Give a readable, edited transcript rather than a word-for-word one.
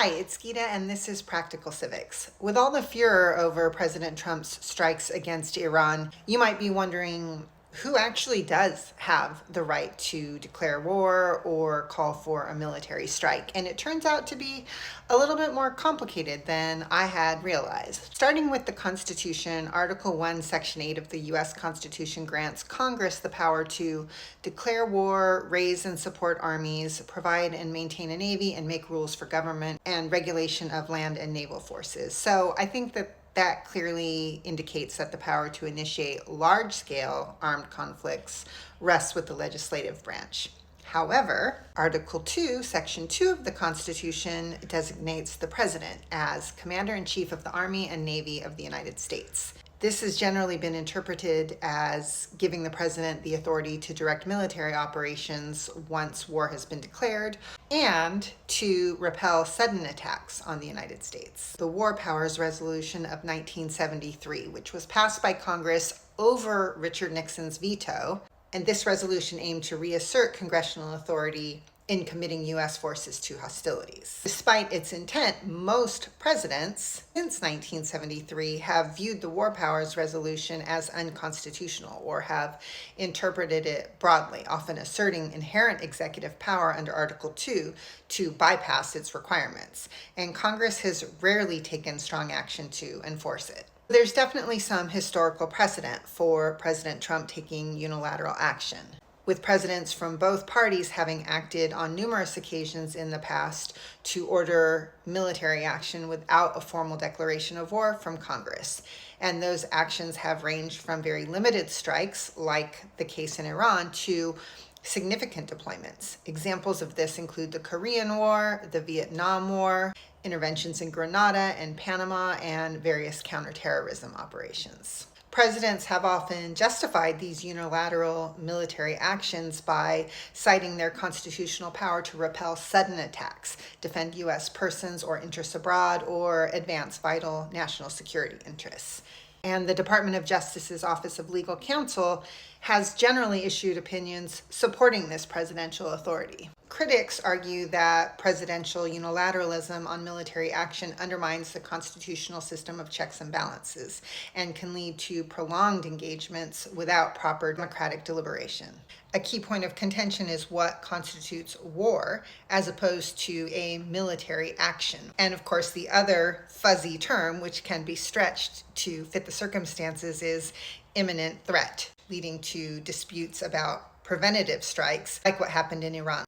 Hi, it's Geeta, and this is Practical Civics. With all the furor over President Trump's strikes against Iran, you might be wondering who actually does have the right to declare war or call for a military strike. And it turns out to be a little bit more complicated than I had realized. Starting with the Constitution, Article 1, Section 8 of the U.S. Constitution grants Congress the power to declare war, raise and support armies, provide and maintain a navy, and make rules for government and regulation of land and naval forces. So I think that clearly indicates that the power to initiate large-scale armed conflicts rests with the legislative branch. However, Article 2, Section 2 of the Constitution designates the President as Commander-in-Chief of the Army and Navy of the United States. This has generally been interpreted as giving the president the authority to direct military operations once war has been declared and to repel sudden attacks on the United States. The War Powers Resolution of 1973, which was passed by Congress over Richard Nixon's veto, and this resolution aimed to reassert congressional authority in committing U.S. forces to hostilities. Despite its intent, most presidents since 1973 have viewed the War Powers Resolution as unconstitutional or have interpreted it broadly, often asserting inherent executive power under Article 2 to bypass its requirements. And Congress has rarely taken strong action to enforce it. There's definitely some historical precedent for President Trump taking unilateral action, with presidents from both parties having acted on numerous occasions in the past to order military action without a formal declaration of war from Congress. And those actions have ranged from very limited strikes, like the case in Iran, to significant deployments. Examples of this include the Korean War, the Vietnam War, interventions in Grenada and Panama, and various counterterrorism operations. Presidents have often justified these unilateral military actions by citing their constitutional power to repel sudden attacks, defend U.S. persons or interests abroad, or advance vital national security interests. And the Department of Justice's Office of Legal Counsel has generally issued opinions supporting this presidential authority. Critics argue that presidential unilateralism on military action undermines the constitutional system of checks and balances and can lead to prolonged engagements without proper democratic deliberation. A key point of contention is what constitutes war as opposed to a military action. And of course, the other fuzzy term, which can be stretched to fit the circumstances, is imminent threat, leading to disputes about preventative strikes like what happened in Iran.